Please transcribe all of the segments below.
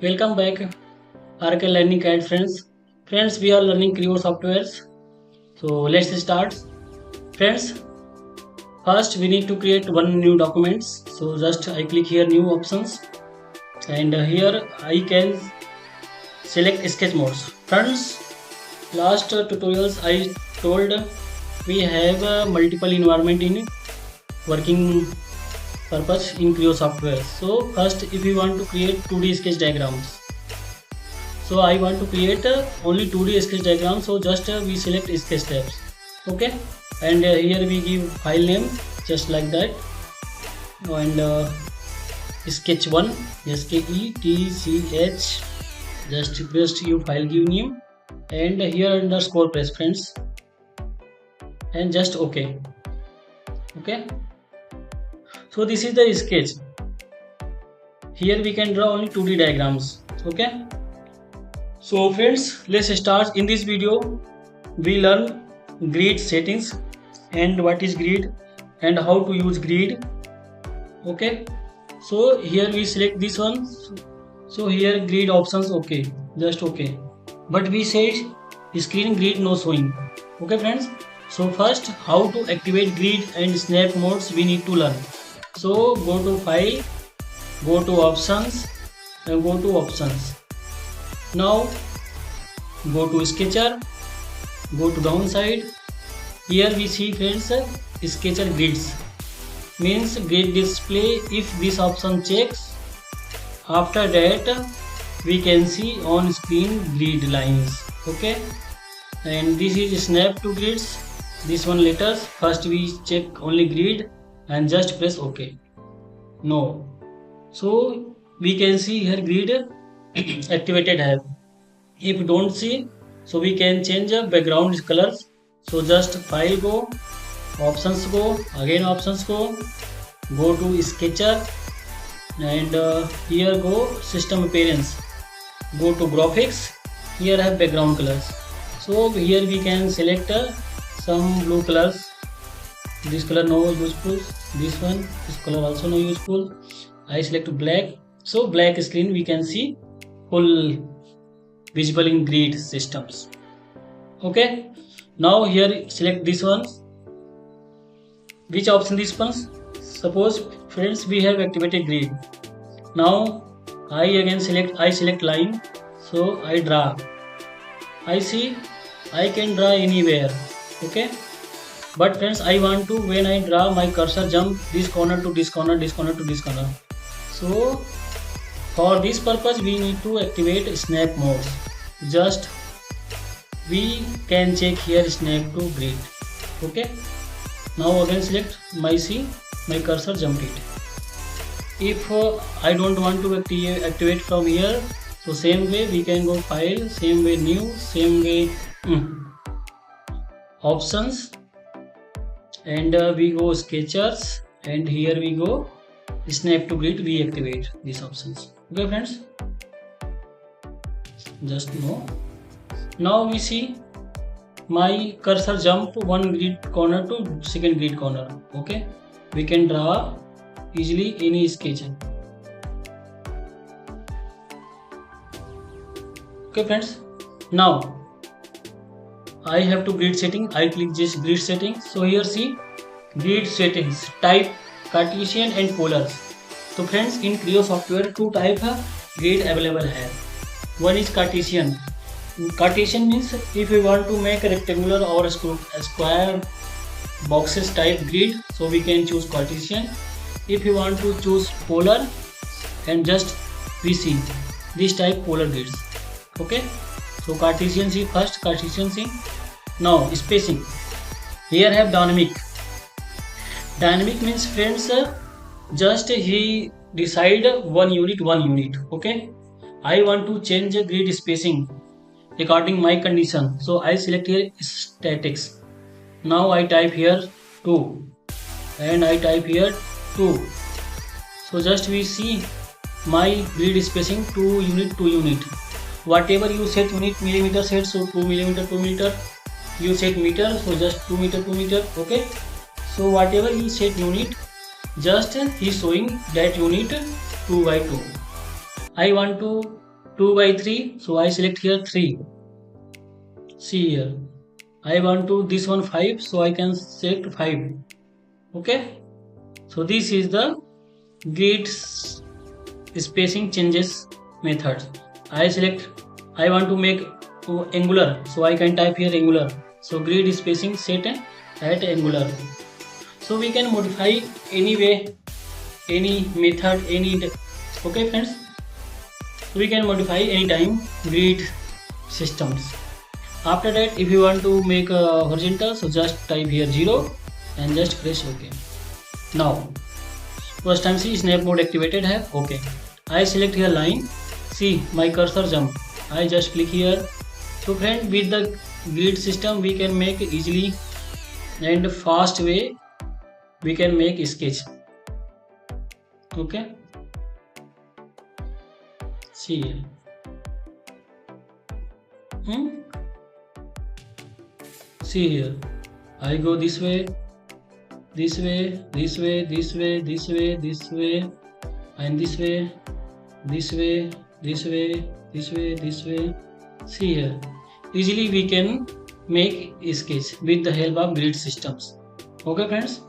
Welcome back, RK Learning Guide friends. Friends, we are learning Creo softwares. So let's start. Friends, first we need to create one new documents. So just I click here new options, and here I can select sketch modes. Friends, last tutorials I told we have multiple environment in working purpose in Creo software. So first, if we want to create 2D sketch diagrams, so I want to create only 2D sketch diagram, so just we select sketch tabs, okay, and here we give file name just like that, and sketch 1 sketch, just press your file give name, and here underscore press friends, and just okay. So this is the sketch. Here we can draw only 2D diagrams, okay. So friends, let's start. In this video we learn grid settings and what is grid and how to use grid, okay. So here we select this one, so here grid options, okay, just okay, but we say screen grid no showing, okay friends. So first, how to activate grid and snap modes we need to learn. So go to file, go to options, and go to options. Now go to sketcher, go to downside. Here we see friends sketcher grids, means grid display. If this option checks, after that we can see on screen grid lines, okay. And this is snap to grids, this one letters. First we check only grid and just press ok. No, so we can see here grid activated have. If you don't see, so we can change the background colors. So just file go, options go, again options go to sketcher, and here go system appearance, go to graphics. Here have background colors. So here we can select some blue colors. This color no useful, this one, this color also no useful. I select black, so black screen we can see full visible in grid systems, okay. Now here select this one, which option this one. Suppose friends we have activated grid. Now I again select line, so I draw. I see I can draw anywhere, okay. But friends, I want to, when I draw, my cursor jump this corner to this corner, this corner to this corner. So for this purpose we need to activate snap modes. Just we can check here snap to grid, okay. Now again select my cursor jump it. If I don't want to activate from here, so same way we can go file, same way new, same way options, and we go sketchers, and here we go snap to grid, we activate these options, okay friends. Just no. Now we see my cursor jump one grid corner to second grid corner, okay. We can draw easily any sketch, okay friends. Now I have to grid setting, I click this grid setting. So here see grid settings, type Cartesian and polar. So friends, in Creo software two type of grid available hai. One is Cartesian. Cartesian means if you want to make a rectangular or a square boxes type grid, so we can choose Cartesian. If you want to choose polar, and just we see this type polar grids, okay. So Cartesian see first, Cartesian see. Now spacing, here have dynamic. Dynamic means friends, just he decide one unit, okay. I want to change the grid spacing according my condition, so I select here statics. Now I type here 2 and I type here 2. So just we see my grid spacing 2 unit. Whatever you set unit, millimeter set, so 2 millimeter, you set meter, so just 2 meter, okay. So whatever you set unit, just he showing that unit 2 by 2. I want to 2 by 3, so I select here 3. See here, I want to this one 5, so I can select 5. Okay, so this is the grid spacing changes method. I want to make angular, so I can type here angular. So grid spacing set at angular. So we can modify any way, any method, any. Okay friends, we can modify anytime grid systems. After that, if you want to make a horizontal, so just type here 0 and just press OK. Now first time see snap mode activated है. Okay, I select here line. See my cursor jump. I just click here. So friend, with the grid system we can make easily and fast way we can make sketch. Okay, see here. See here, I go this way, this way, this way, this way, this way, this way, and this way, this way, this way, this way, this way. See here, easily we can make a sketch with the help of grid systems. Okay friends,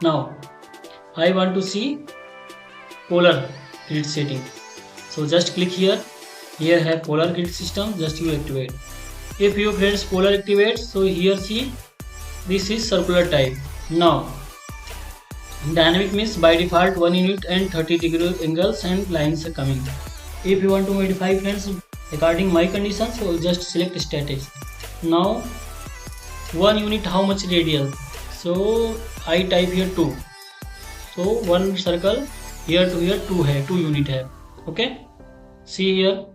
now I want to see polar grid setting. So just click here. Here have polar grid system, just you activate. If you friends polar activate, so here see this is circular type. Now dynamic means by default 1 unit and 30-degree angles and lines are coming. If you want to modify friends according my conditions, so just select static. Now 1 unit how much radial, so I type here 2. So one circle here to here 2 है, 2 unit है. Okay, see here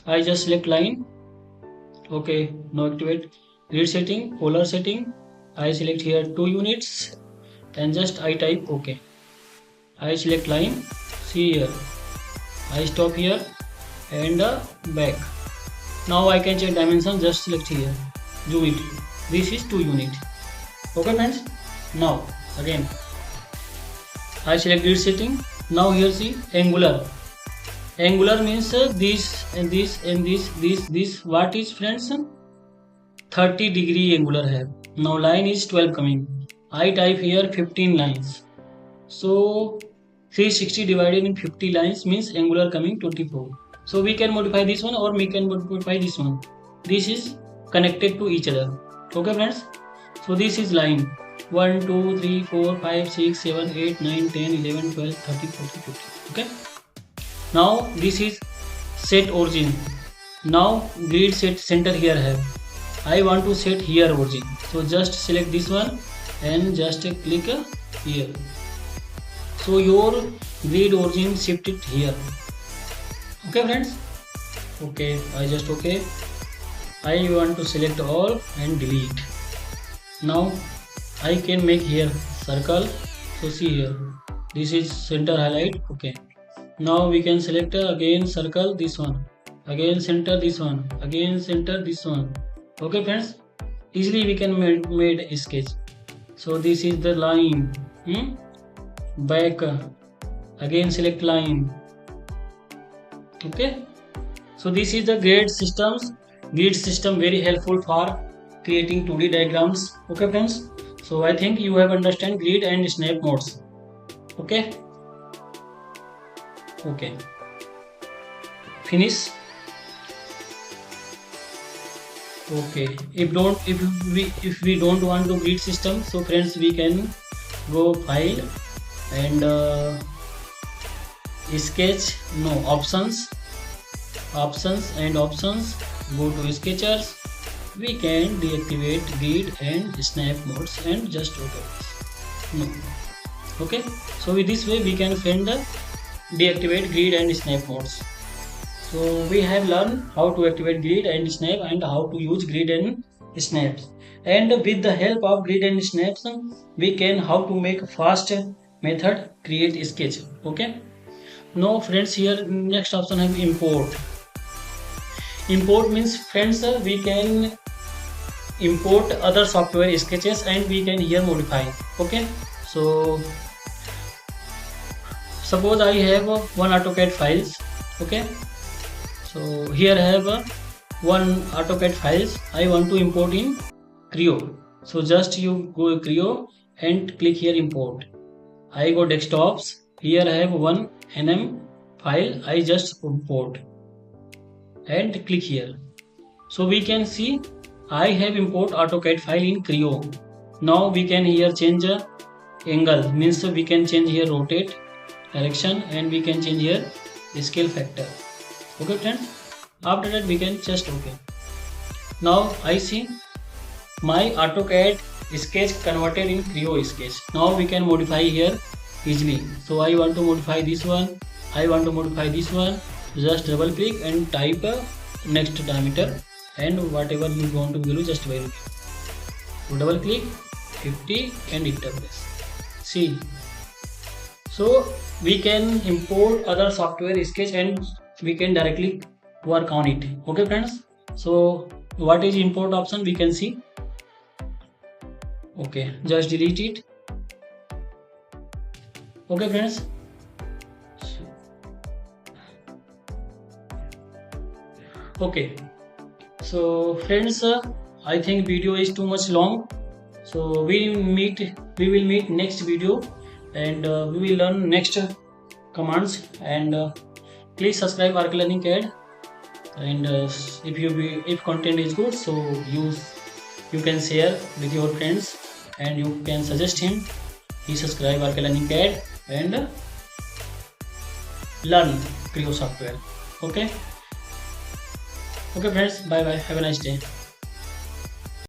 I just select line. Okay, now activate grid setting, polar setting. I select here 2 units and just I type OK. I select line. See here, I stop here and back. Now I can check dimension, just select here, zoom it. This is 2 unit. Okay friends, now again I select grid setting. Now here see angular. Angular means this and this and this. What is friends? 30-degree angular है. Now line is 12 coming. I type here 15 lines. So 360 divided in 50 lines means angular coming 24. So we can modify this one or we can modify this one. This is connected to each other. Okay friends. So this is line 1, 2, 3, 4, 5, 6, 7, 8, 9, 10, 11, 12, 13, 14, 15. Okay. Now this is set origin. Now grid set center here have. I want to set here origin. So just select this one and just click here. So your grid origin shifted here. Okay friends. Okay, I just okay. I want to select all and delete. Now I can make here circle. So see here, this is center highlight. Okay, now we can select again circle this one, again center this one, again center this one. Okay friends, easily we can made a sketch. So this is the line. Back again select line. Okay, so this is the grid systems. Grid system very helpful for creating 2D diagrams. Okay friends, so I think you have understand grid and snap modes. Okay, okay, finish. Okay, if we don't want to grid system, so friends we can go file and sketch, no, options and options, go to sketchers. We can deactivate grid and snap modes and just okay. No. Okay, so with this way we can find the deactivate grid and snap modes. So we have learned how to activate grid and snap and how to use grid and snaps. And with the help of grid and snaps, we can how to make fast method create sketch. Okay. Now friends, here next option have import. Import means friends we can import other software sketches and we can here modify. Okay. So suppose I have one AutoCAD files. Okay. So here I have one AutoCAD files I want to import in Creo. So just you go Creo and click here import. I go desktops. Here I have one nm file I just import and click here. So we can see I have import AutoCAD file in Creo. Now we can here change angle, means we can change here rotate direction, and we can change here scale factor. Okay friends, after that we can just okay. Now I see my AutoCAD sketch converted in Creo sketch. Now we can modify here easily. So I want to modify this one, I want to modify this one. Just double click and type next diameter and whatever you want to value, just value. So double click 50 and enter press. See, so we can import other software sketch and we can directly work on it. Okay friends, so what is import option we can see. Okay, just delete it. Okay friends, okay, so friends, I think video is too much long, so we will meet next video, and we will learn next commands. And please subscribe Arc Learning CAD, and if content is good, so you can share with your friends and you can suggest him he subscribe Arc Learning CAD and learn Creo software. Okay, okay friends, bye bye, have a nice day.